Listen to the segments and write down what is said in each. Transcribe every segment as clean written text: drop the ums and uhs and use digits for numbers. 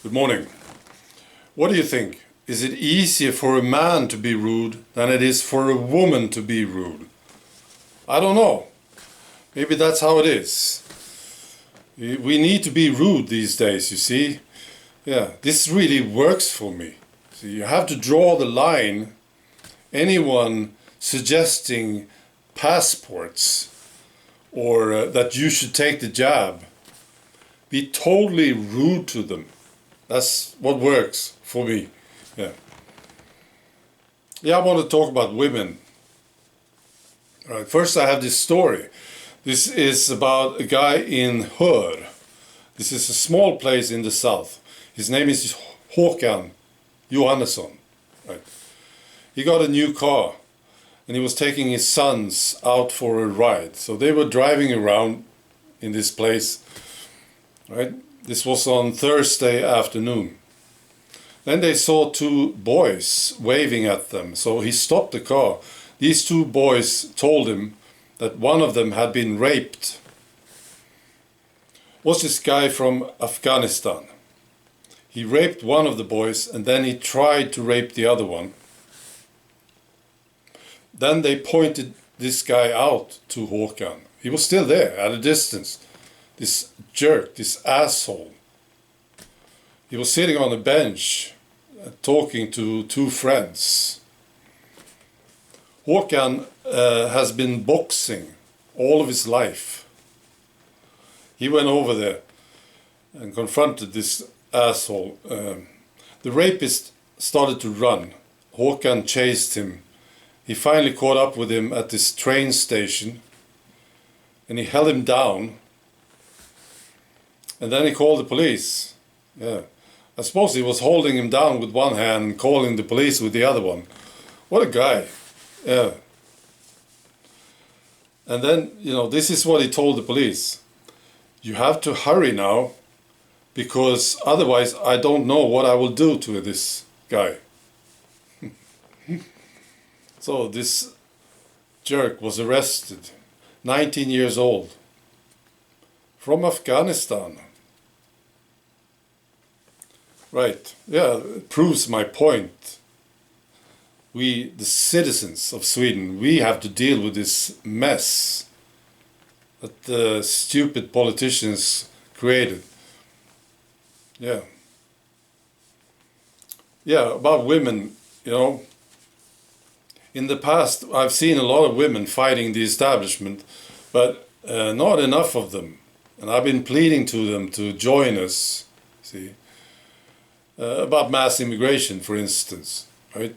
Good morning. What do you think? Is it easier for a man to be rude than it is for a woman to be rude? I don't know. Maybe that's how it is. We need to be rude these days, you see. Yeah, this really works for me. So you have to draw the line. Anyone suggesting passports or that you should take the jab, be totally rude to them. That's what works for me. Yeah, I want to talk about women. All right, first I have this story. This is about a guy in Hör. This is a small place in the south. His name is Håkan Johannesson. Right. He got a new car and he was taking his sons out for a ride. So they were driving around in this place. Right. This was on Thursday afternoon. Then they saw two boys waving at them. So he stopped the car. These two boys told him that one of them had been raped. Was this guy from Afghanistan. He raped one of the boys and then he tried to rape the other one. Then they pointed this guy out to Håkan. He was still there at a distance. This jerk, this asshole. He was sitting on a bench talking to two friends. Håkan has been boxing all of his life. He went over there and confronted this asshole. The rapist started to run. Håkan chased him. He finally caught up with him at this train station and he held him down. And then he called the police. Yeah. I suppose he was holding him down with one hand and calling the police with the other one. What a guy. Yeah. And then, this is what he told the police. You have to hurry now, because otherwise I don't know what I will do to this guy. So this jerk was arrested, 19 years old, from Afghanistan. Right, yeah, it proves my point. We, the citizens of Sweden, we have to deal with this mess that the stupid politicians created. Yeah. Yeah, about women, in the past I've seen a lot of women fighting the establishment, but not enough of them. And I've been pleading to them to join us, see. About mass immigration, for instance, right?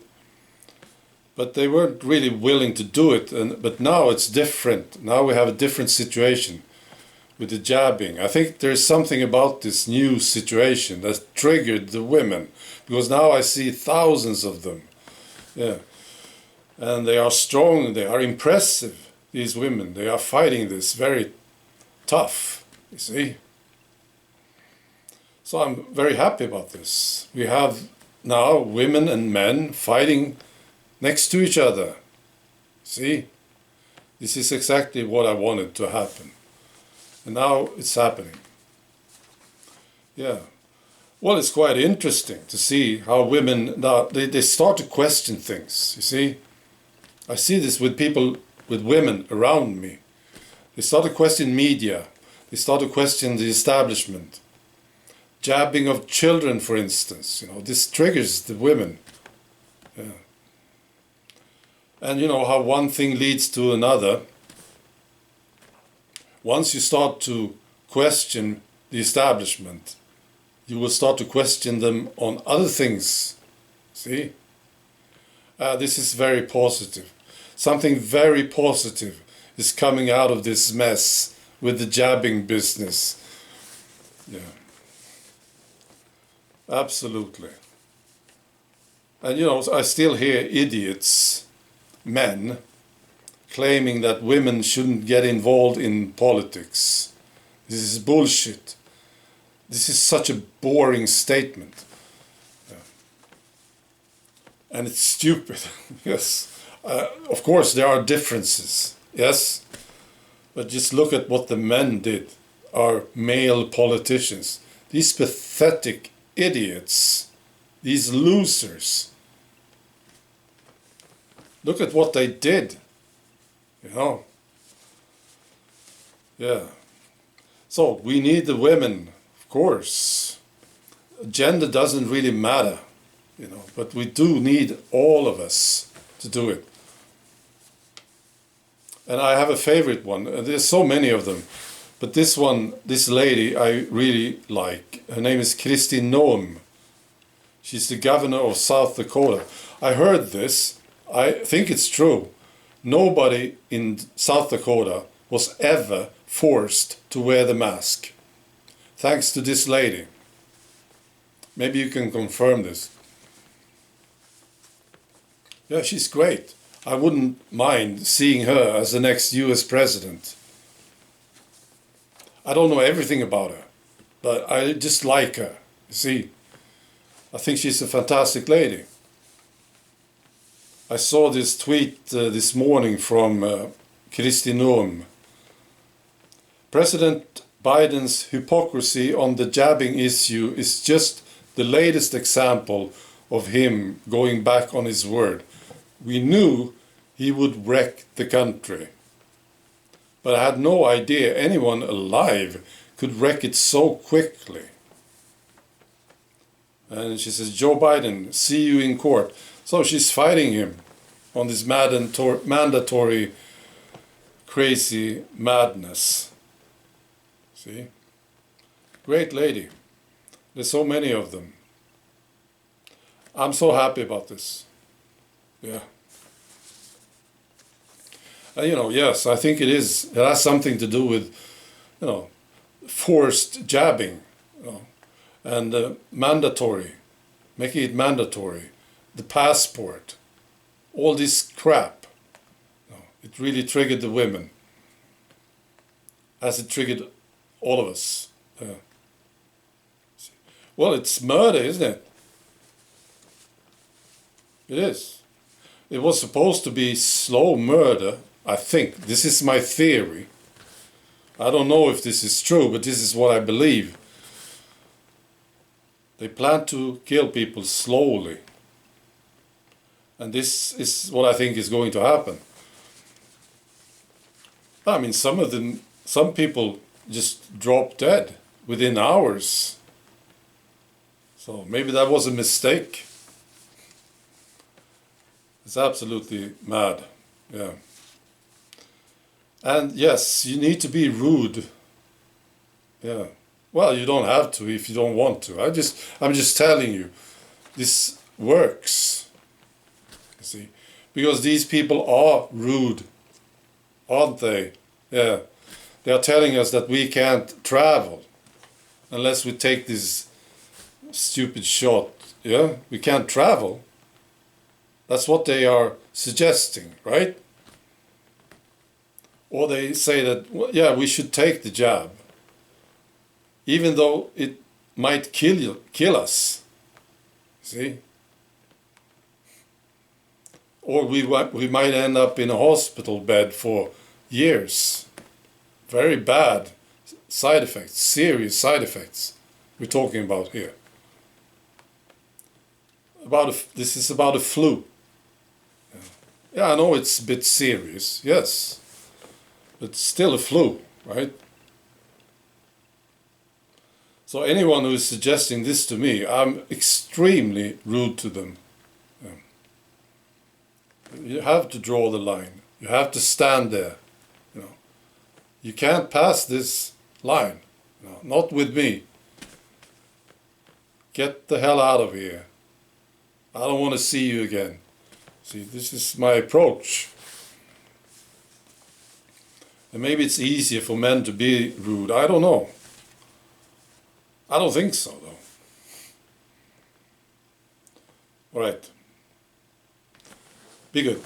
But they weren't really willing to do it. But now it's different. Now we have a different situation with the jabbing. I think there's something about this new situation that triggered the women, because now I see thousands of them. Yeah, and they are strong. They are impressive. These women. They are fighting this very tough. You see. So I'm very happy about this. We have now women and men fighting next to each other. See? This is exactly what I wanted to happen. And now it's happening. Yeah. Well, it's quite interesting to see how women now, they start to question things, you see? I see this with people, with women around me. They start to question media. They start to question the establishment. Jabbing of children, for instance, this triggers the women. Yeah. And how one thing leads to another. Once you start to question the establishment, you will start to question them on other things. See? This is very positive. Something very positive is coming out of this mess with the jabbing business. Yeah. Absolutely. And I still hear idiots, men, claiming that women shouldn't get involved in politics. This is bullshit. This is such a boring statement. Yeah. And it's stupid. Yes. Of course there are differences. Yes. But just look at what the men did, our male politicians. These pathetic idiots, these losers. Look at what they did, you know. Yeah. So we need the women, of course. Gender doesn't really matter, you know, but we do need all of us to do it. And I have a favorite one. There's so many of them. But this one, this lady, I really like. Her name is Kristi Noem. She's the governor of South Dakota. I heard this. I think it's true. Nobody in South Dakota was ever forced to wear the mask. Thanks to this lady. Maybe you can confirm this. Yeah, she's great. I wouldn't mind seeing her as the next US president. I don't know everything about her, but I just like her, you see. I think she's a fantastic lady. I saw this tweet this morning from Kristi Noem. President Biden's hypocrisy on the jabbing issue is just the latest example of him going back on his word. We knew he would wreck the country. But I had no idea anyone alive could wreck it so quickly. And she says, Joe Biden, see you in court. So she's fighting him on this mandatory crazy madness. See? Great lady. There's so many of them. I'm so happy about this. Yeah. You know, yes, I think it is. It has something to do with, you know, forced jabbing, you know, and mandatory, making it mandatory, the passport, all this crap. You know, it really triggered the women, as it triggered all of us. Well, it's murder, isn't it? It is. It was supposed to be slow murder. I think, this is my theory. I don't know if this is true, but this is what I believe. They plan to kill people slowly. And this is what I think is going to happen. I mean, some people just drop dead within hours. So maybe that was a mistake. It's absolutely mad, yeah. And yes, you need to be rude. Yeah. Well, you don't have to if you don't want to. I'm just telling you, this works. You see, because these people are rude, aren't they? Yeah. They are telling us that we can't travel unless we take this stupid shot. Yeah, we can't travel. That's what they are suggesting, right? Or they say that, well, yeah, we should take the jab, even though it might kill us. See? Or we might end up in a hospital bed for years. Very bad side effects, serious side effects we're talking about here. This is about a flu. Yeah, I know it's a bit serious, yes. But still a flu, right? So anyone who is suggesting this to me, I'm extremely rude to them. Yeah. You have to draw the line. You have to stand there. You know, you can't pass this line. You know, not with me. Get the hell out of here. I don't want to see you again. See, this is my approach. And maybe it's easier for men to be rude. I don't know. I don't think so, though. All right. Be good.